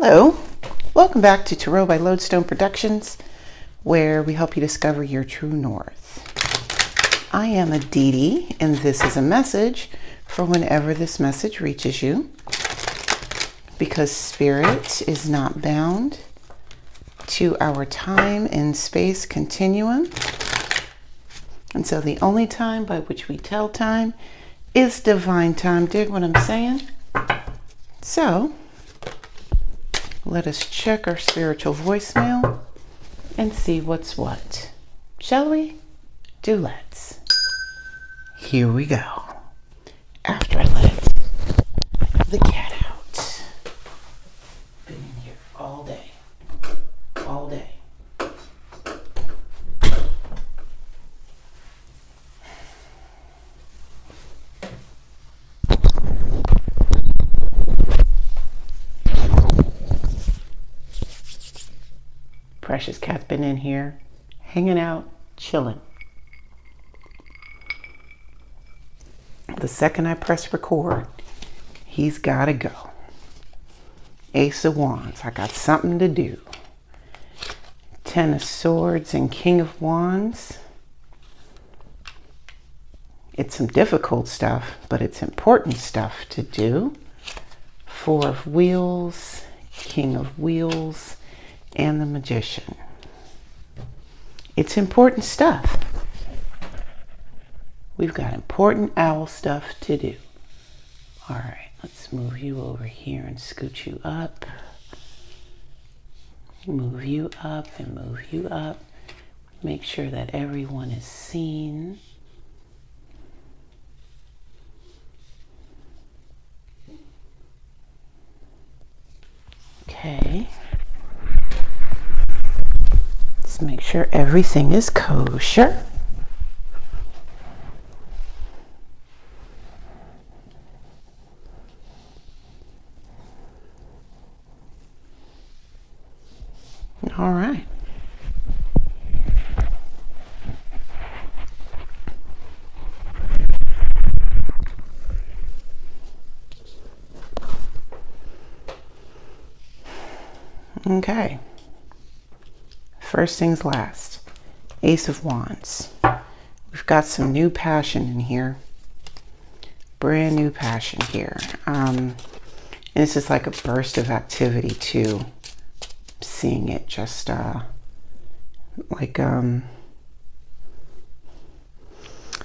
Hello, welcome back to Tarot by Lodestone Productions, where we help you discover your true north. I am Aditi, and this is a message for whenever this message reaches you, because Spirit is not bound to our time and space continuum. And so the only time by which we tell time is divine time. Dig what I'm saying? So let us check our spiritual voicemail and see what's what. Shall we? Do let's. Here we go. After I let the cat out. Been in here all day. All day. Precious cat's been in here, hanging out, chilling. The second I press record, he's gotta go. Ace of Wands, I got something to do. Ten of Swords and King of Wands. It's some difficult stuff, but it's important stuff to do. Four of Wheels, King of Wheels, and the Magician. It's important stuff. We've got important owl stuff to do. All right, let's move you over here and scoot you up. Move you up and move you up. Make sure that everyone is seen. Okay. Make sure everything is kosher. All right. Okay. First things last, Ace of Wands. We've got some new passion in here. Brand new passion here. And this is like a burst of activity too. Seeing it just like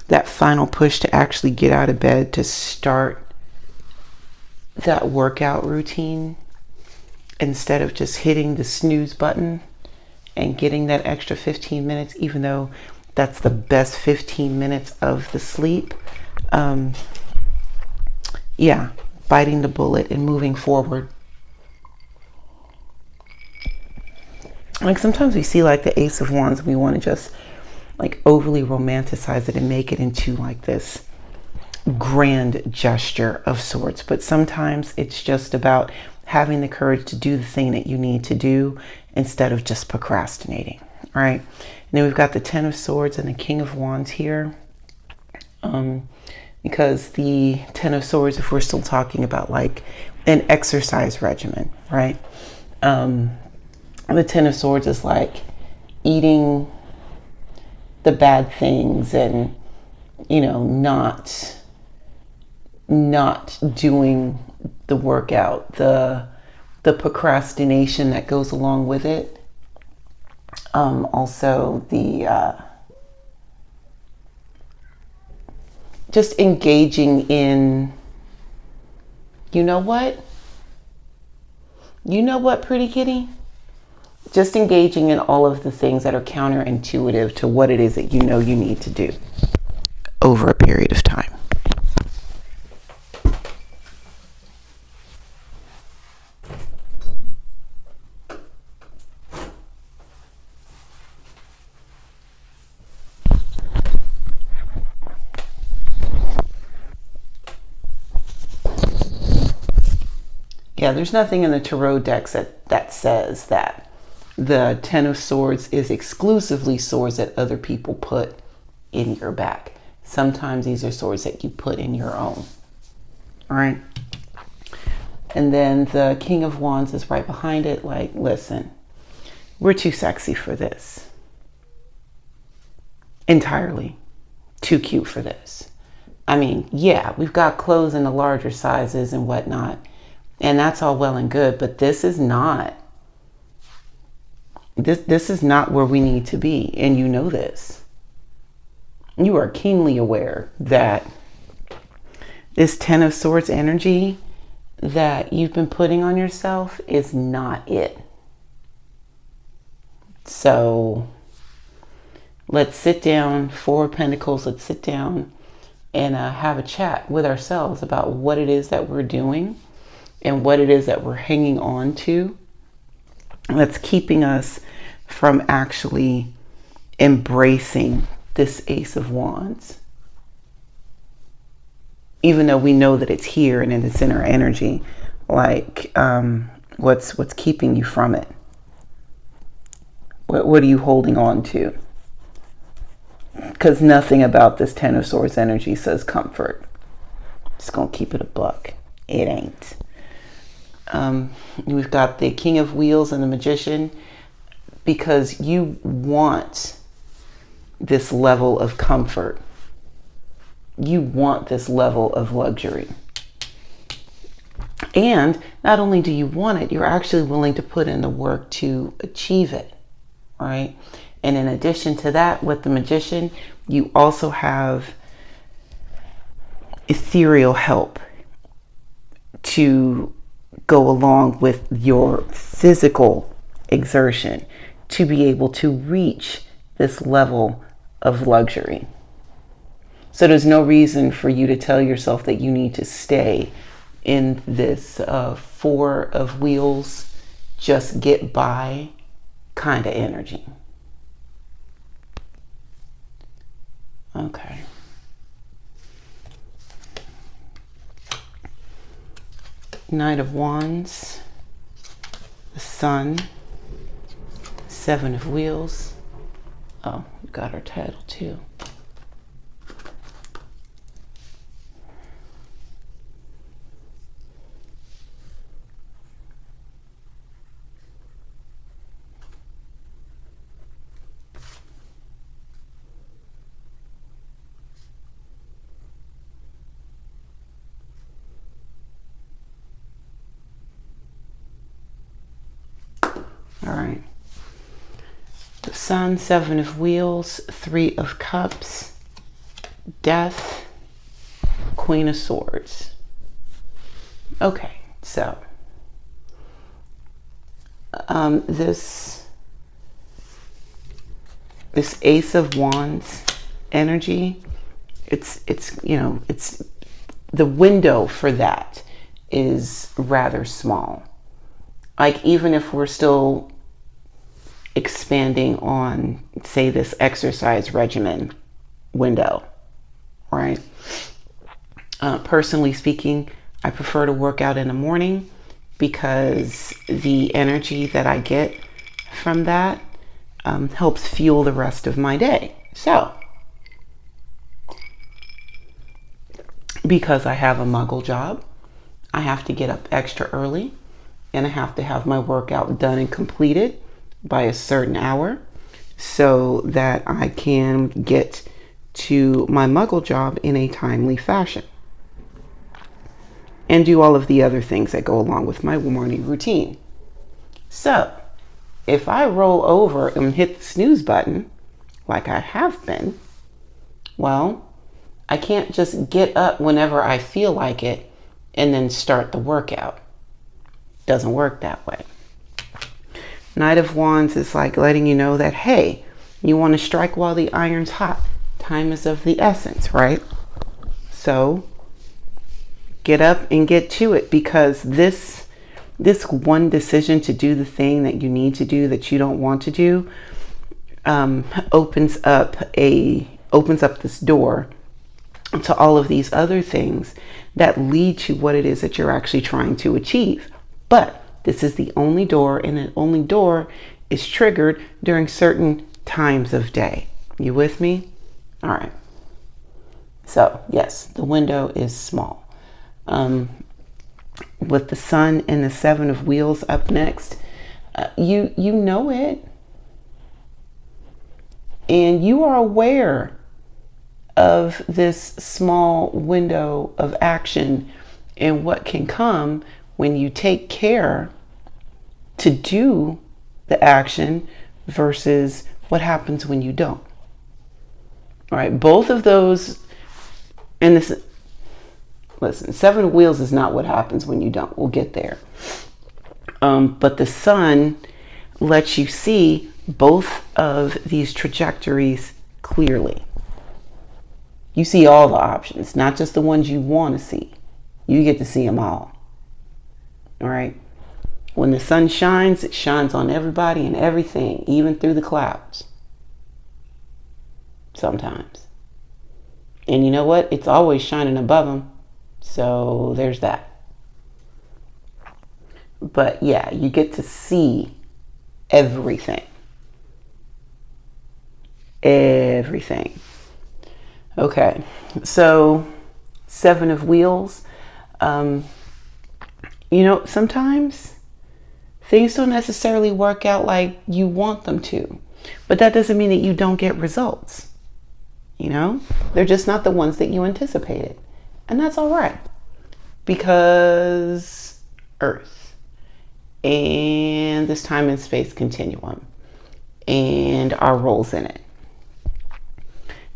that final push to actually get out of bed to start that workout routine instead of just hitting the snooze button and getting that extra 15 minutes, even though that's the best 15 minutes of the sleep. Yeah, biting the bullet and moving forward. Like sometimes we see like the Ace of Wands, we want to just like overly romanticize it and make it into like this grand gesture of sorts. But sometimes it's just about having the courage to do the thing that you need to do instead of just procrastinating, right? And then we've got the Ten of Swords and the King of Wands here. Because the Ten of Swords, if we're still talking about like an exercise regimen, right? The Ten of Swords is like eating the bad things and, you know, not doing the workout, the procrastination that goes along with it. Also the just engaging in, you know what, pretty kitty? Just engaging in all of the things that are counterintuitive to what it is that you know you need to do over a period of time. Yeah, there's nothing in the tarot decks that says that the Ten of Swords is exclusively swords that other people put in your back. Sometimes these are swords that you put in your own. All right. And then the King of Wands is right behind it. Like, listen, we're too sexy for this. Entirely too cute for this. I mean, yeah, we've got clothes in the larger sizes and whatnot, and that's all well and good, but this is not where we need to be, and you know this. You are keenly aware that this Ten of Swords energy that you've been putting on yourself is not it. So let's sit down, Four of Pentacles, let's sit down and have a chat with ourselves about what it is that we're doing and what it is that we're hanging on to that's keeping us from actually embracing this Ace of Wands. Even though we know that it's here and it's in our energy, like what's keeping you from it? What are you holding on to? Because nothing about this Ten of Swords energy says comfort. Just gonna keep it a buck. It ain't. We've got the King of Wheels and the Magician, because you want this level of comfort. You want this level of luxury. And not only do you want it, you're actually willing to put in the work to achieve it, right? And in addition to that, with the Magician, you also have ethereal help to go along with your physical exertion to be able to reach this level of luxury. So there's no reason for you to tell yourself that you need to stay in this Four of Wheels, just get by kind of energy. Okay. Knight of Wands, the Sun, Seven of Wheels. Oh, we got our title too. All right. The Sun, Seven of Wheels, Three of Cups, Death, Queen of Swords. Okay, so this Ace of Wands energy, it's the window for that is rather small. Like, even if we're still expanding on, say, this exercise regimen window, right? Personally speaking, I prefer to work out in the morning because the energy that I get from that helps fuel the rest of my day. So, because I have a muggle job, I have to get up extra early and I have to have my workout done and completed by a certain hour so that I can get to my muggle job in a timely fashion and do all of the other things that go along with my morning routine. So if I roll over and hit the snooze button like I have been, well, I can't just get up whenever I feel like it and then start the workout. Doesn't work that way. Knight of Wands is like letting you know that, hey, you want to strike while the iron's hot. Time is of the essence, right? So get up and get to it, because this one decision to do the thing that you need to do that you don't want to do opens up this door to all of these other things that lead to what it is that you're actually trying to achieve. But this is the only door, and the only door is triggered during certain times of day. You with me? All right. So yes, the window is small. with the Sun and the Seven of Wheels up next. You know it, and you are aware of this small window of action and what can come when you take care to do the action versus what happens when you don't. All right, both of those, and this, listen, Seven of Wheels is not what happens when you don't. We'll get there. But the Sun lets you see both of these trajectories clearly. You see all the options, not just the ones you want to see. You get to see them all. All right. When the sun shines, it shines on everybody and everything, even through the clouds. Sometimes. And you know what? It's always shining above them. So there's that. But yeah, you get to see everything. Everything. Okay, so Seven of Wheels. Sometimes things don't necessarily work out like you want them to, but that doesn't mean that you don't get results. They're just not the ones that you anticipated, and that's all right, because Earth and this time and space continuum and our roles in it.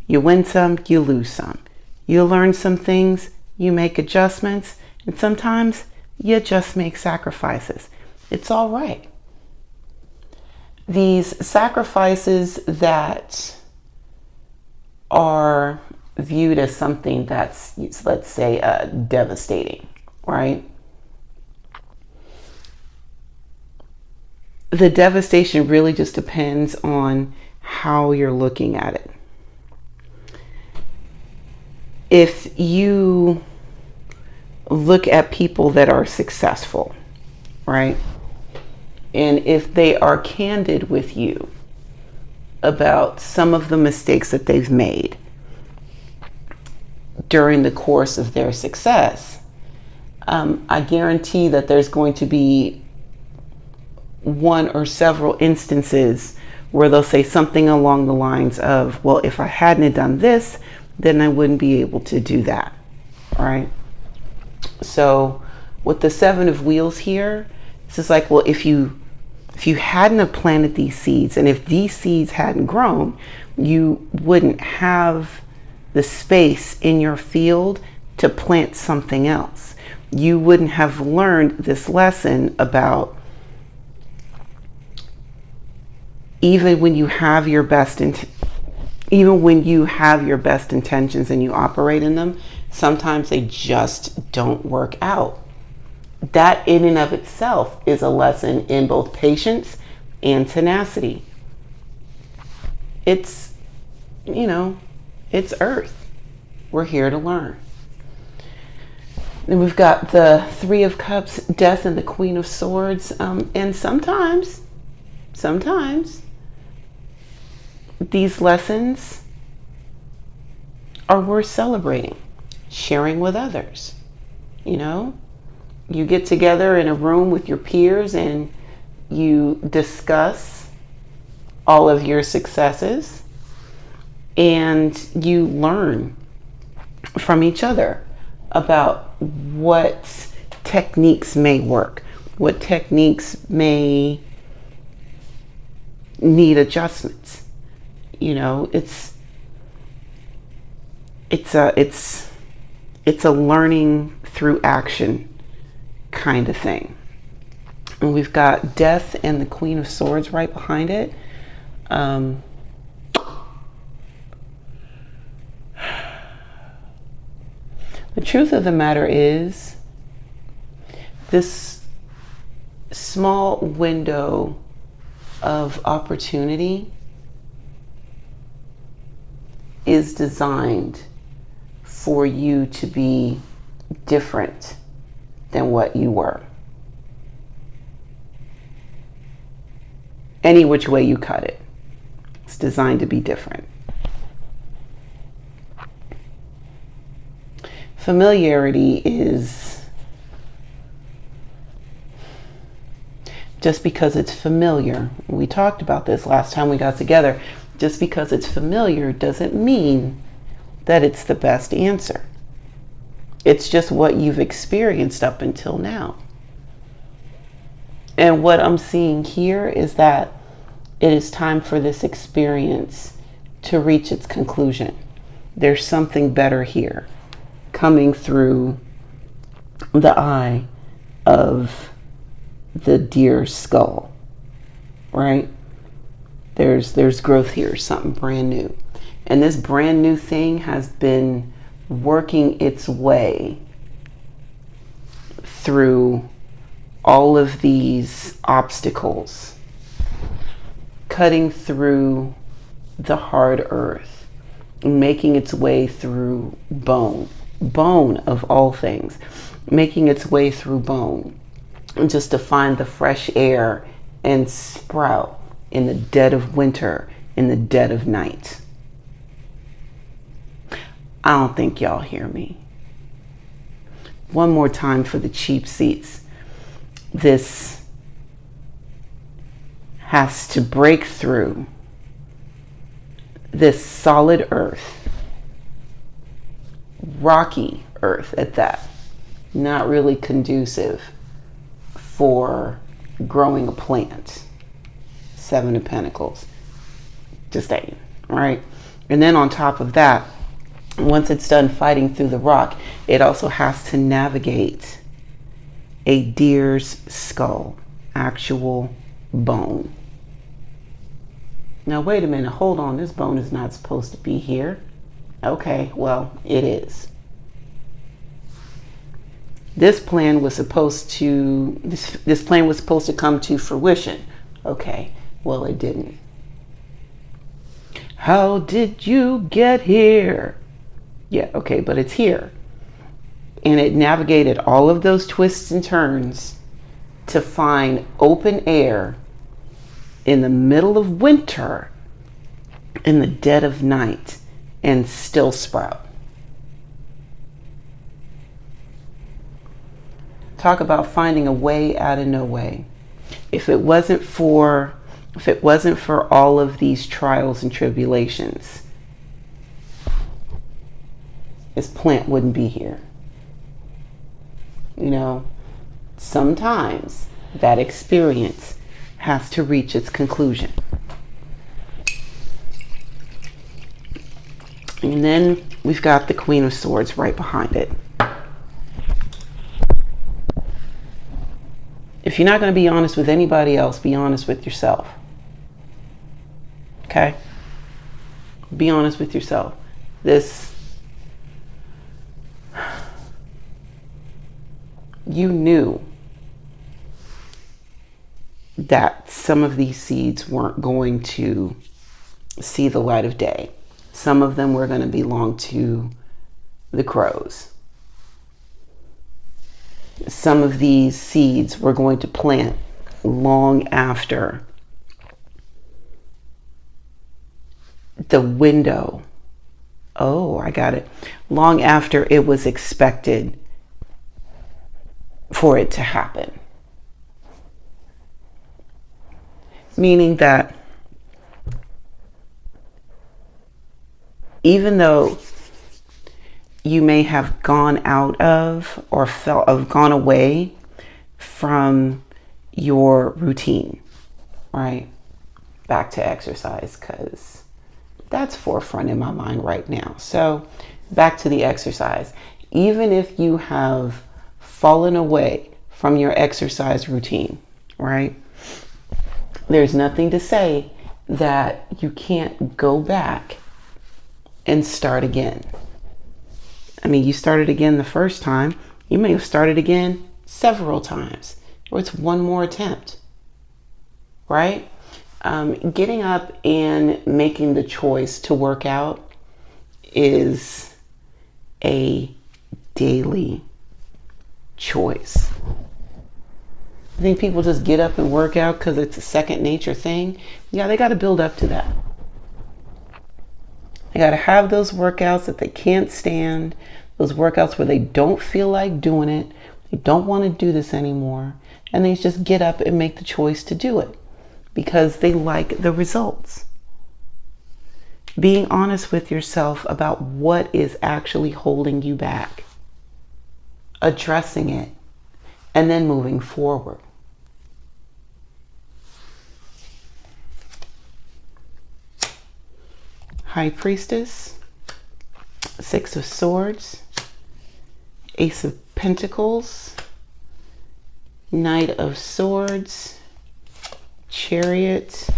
You win some, you lose some. You learn some things, you make adjustments, and sometimes you just make sacrifices. It's all right. These sacrifices that are viewed as something that's, let's say, devastating, right? The devastation really just depends on how you're looking at it. If you look at people that are successful, right? And if they are candid with you about some of the mistakes that they've made during the course of their success, I guarantee that there's going to be one or several instances where they'll say something along the lines of, well, if I hadn't have done this, then I wouldn't be able to do that, right? So with the Seven of Wheels here, this is like, well, if you hadn't have planted these seeds, and if these seeds hadn't grown, you wouldn't have the space in your field to plant something else. You wouldn't have learned this lesson about even when you have your best intentions and you operate in them, sometimes they just don't work out. That in and of itself is a lesson in both patience and tenacity. It's Earth. We're here to learn. Then we've got the Three of Cups, Death, and the Queen of Swords. And sometimes these lessons are worth celebrating, sharing with others. You get together in a room with your peers and you discuss all of your successes and you learn from each other about what techniques may work, what techniques may need adjustments. It's a learning through action kind of thing. And we've got Death and the Queen of Swords right behind it. The truth of the matter is, this small window of opportunity is designed for you to be different than what you were. Any which way you cut it, it's designed to be different. Familiarity is just because it's familiar. We talked about this last time we got together. Just because it's familiar doesn't mean that it's the best answer. It's just what you've experienced up until now. And what I'm seeing here is that it is time for this experience to reach its conclusion. There's something better here coming through the eye of the deer's skull, right? There's growth here, something brand new. And this brand new thing has been working its way through all of these obstacles, cutting through the hard earth, making its way through bone of all things, making its way through bone, just to find the fresh air and sprout in the dead of winter, in the dead of night. I don't think y'all hear me. One more time for the cheap seats. This has to break through this solid earth, rocky earth at that, not really conducive for growing a plant. Seven of Pentacles. Just saying, right? And then on top of that, once it's done fighting through the rock, it also has to navigate a deer's skull, actual bone. Now, wait a minute, hold on, this bone is not supposed to be here. Okay, well, it is. This plan was supposed to, this plan was supposed to come to fruition. Okay, well, it didn't. How did you get here? Yeah, okay, but it's here. And it navigated all of those twists and turns to find open air in the middle of winter, in the dead of night, and still sprout. Talk about finding a way out of no way. If it wasn't for all of these trials and tribulations, this plant wouldn't be here. You know, sometimes that experience has to reach its conclusion. And then we've got the Queen of Swords right behind it. If you're not going to be honest with anybody else, be honest with yourself. Okay? Be honest with yourself. You knew that some of these seeds weren't going to see the light of day. Some of them were going to belong to the crows. Some of these seeds were going to plant long after the window. Oh, I got it. Long after it was expected for it to happen. Meaning that even though you may have gone out of or gone away from your routine, right? Back to exercise, because that's forefront in my mind right now. So back to the exercise. Even if you have fallen away from your exercise routine, right? There's nothing to say that you can't go back and start again. I mean, you started again the first time. You may have started again several times, or it's one more attempt, right? Getting up and making the choice to work out is a daily choice. I think people just get up and work out because it's a second nature thing. Yeah, they got to build up to that. They got to have those workouts that they can't stand, those workouts where they don't feel like doing it, they don't want to do this anymore, and they just get up and make the choice to do it because they like the results. Being honest with yourself about what is actually holding you back, addressing it, and then moving forward. High Priestess, Six of Swords, Ace of Pentacles, Knight of Swords, Chariot,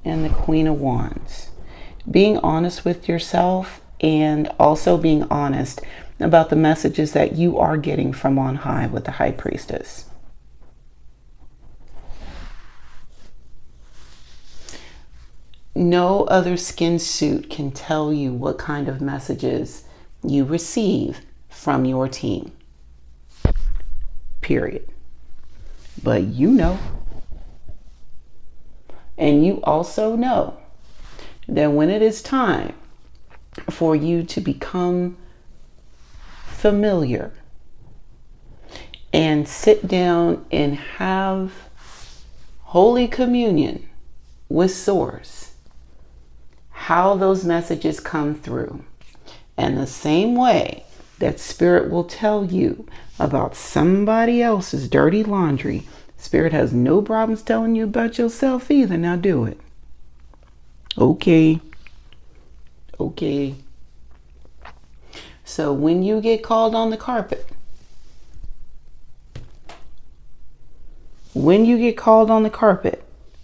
and the Queen of Wands. Being honest with yourself and also being honest about the messages that you are getting from on high with the High Priestess. No other skin suit can tell you what kind of messages you receive from your team. Period. But you know. And you also know that when it is time for you to become familiar and sit down and have Holy Communion with Source, how those messages come through. And the same way that Spirit will tell you about somebody else's dirty laundry, Spirit has no problems telling you about yourself either. Now do it. Okay. So when you get called on the carpet,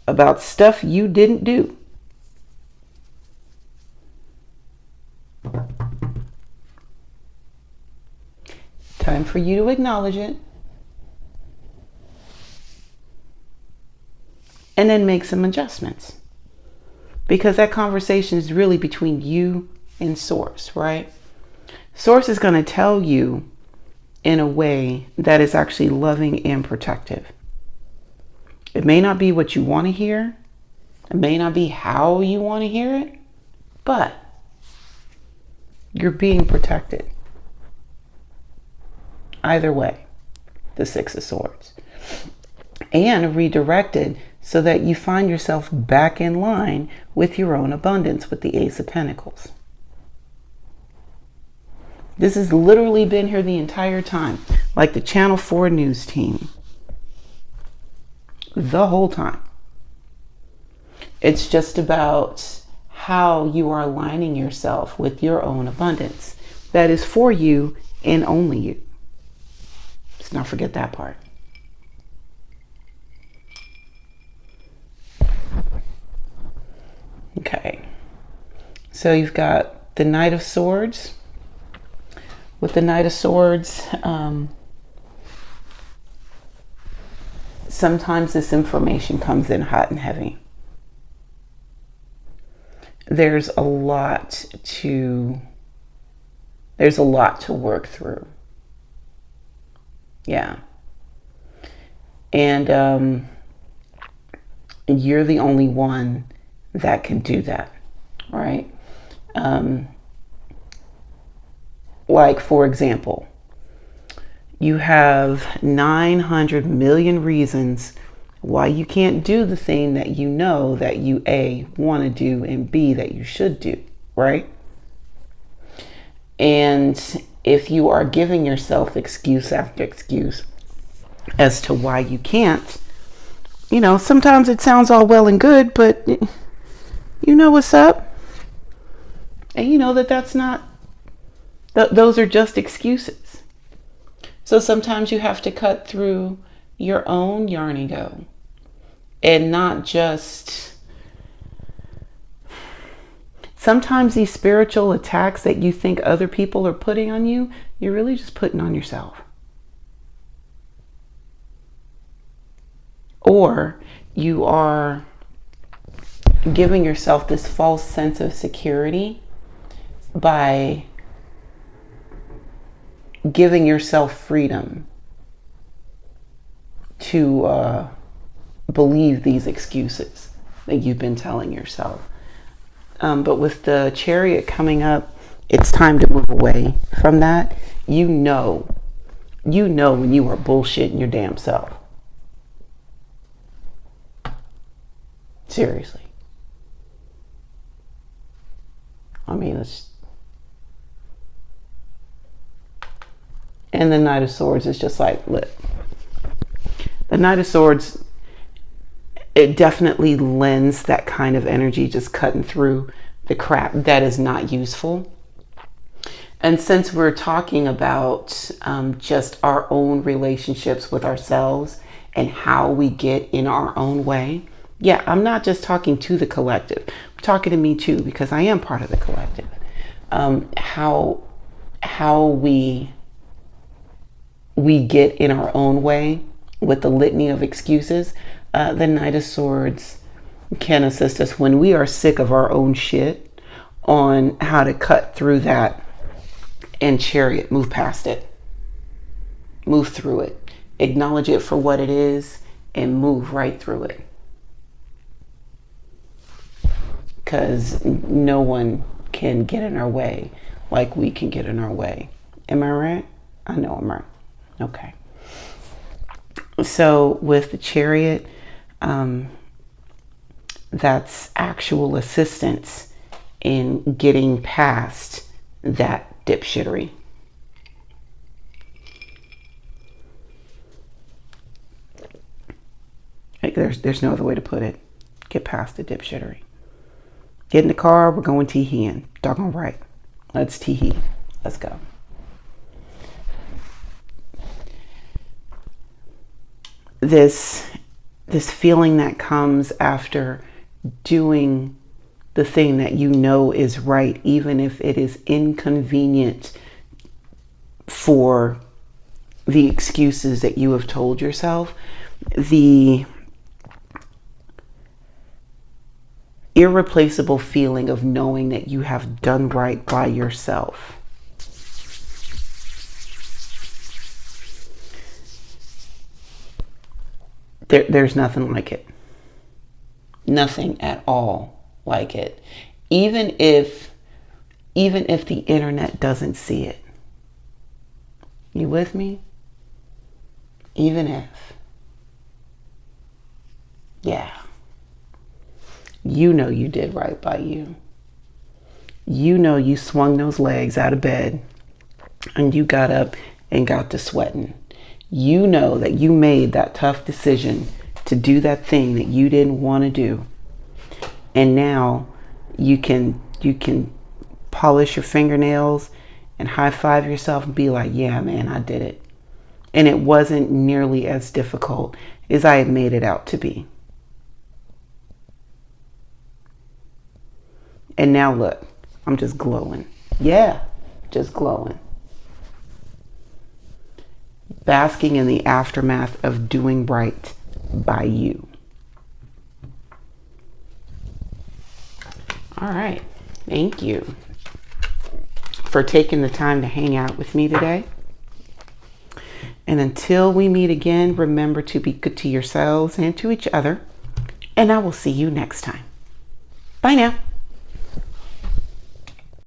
about stuff you didn't do, time for you to acknowledge it and then make some adjustments, because that conversation is really between you and Source, right? Source is going to tell you in a way that is actually loving and protective. It may not be what you want to hear. It may not be how you want to hear it, but you're being protected. Either way, the Six of Swords. And redirected so that you find yourself back in line with your own abundance with the Ace of Pentacles. This has literally been here the entire time, like the Channel 4 news team. The whole time. It's just about how you are aligning yourself with your own abundance. That is for you and only you. Let's not forget that part. Okay. So you've got the Knight of Swords. With the Knight of Swords, sometimes this information comes in hot and heavy. There's a lot to work through. Yeah. And you're the only one that can do that, right? Like, for example, you have 900 million reasons why you can't do the thing that you know that you A, want to do, and B, that you should do, right? And if you are giving yourself excuse after excuse as to why you can't, you know, sometimes it sounds all well and good, but you know what's up. And you know that that's not, those are just excuses. So sometimes you have to cut through your own yarn ego and not just, sometimes these spiritual attacks that you think other people are putting on you, you're really just putting on yourself. Or you are giving yourself this false sense of security by giving yourself freedom to believe these excuses that you've been telling yourself. But with the Chariot coming up, it's time to move away from that. You know when you are bullshitting your damn self. Seriously. I mean, it's... And the Knight of Swords is just like, look. The Knight of Swords, it definitely lends that kind of energy, just cutting through the crap that is not useful. And since we're talking about just our own relationships with ourselves and how we get in our own way, yeah, I'm not just talking to the collective. I'm talking to me too, because I am part of the collective. How we get in our own way with the litany of excuses. The Knight of Swords can assist us when we are sick of our own shit on how to cut through that. And Chariot, move past it. Move through it. Acknowledge it for what it is and move right through it. Because no one can get in our way like we can get in our way. Am I right? I know I'm right. Okay. So with the Chariot, that's actual assistance in getting past that dipshittery. There's no other way to put it. Get past the dipshittery. Get in the car. We're going tee-heeing. Doggone right. Let's tee-hee. Let's go. This feeling that comes after doing the thing that you know is right, even if it is inconvenient for the excuses that you have told yourself, the irreplaceable feeling of knowing that you have done right by yourself. There's nothing like it. Nothing at all like it. Even if the internet doesn't see it. You with me? Even if. Yeah. You know you did right by you. You know you swung those legs out of bed and you got up and got to sweating. You know that you made that tough decision to do that thing that you didn't want to do. And now you can polish your fingernails and high five yourself and be like, yeah, man, I did it. And it wasn't nearly as difficult as I had made it out to be. And now look, I'm just glowing. Yeah, just glowing. Basking in the aftermath of doing right by you. All right. Thank you for taking the time to hang out with me today. And until we meet again, remember to be good to yourselves and to each other. And I will see you next time. Bye now.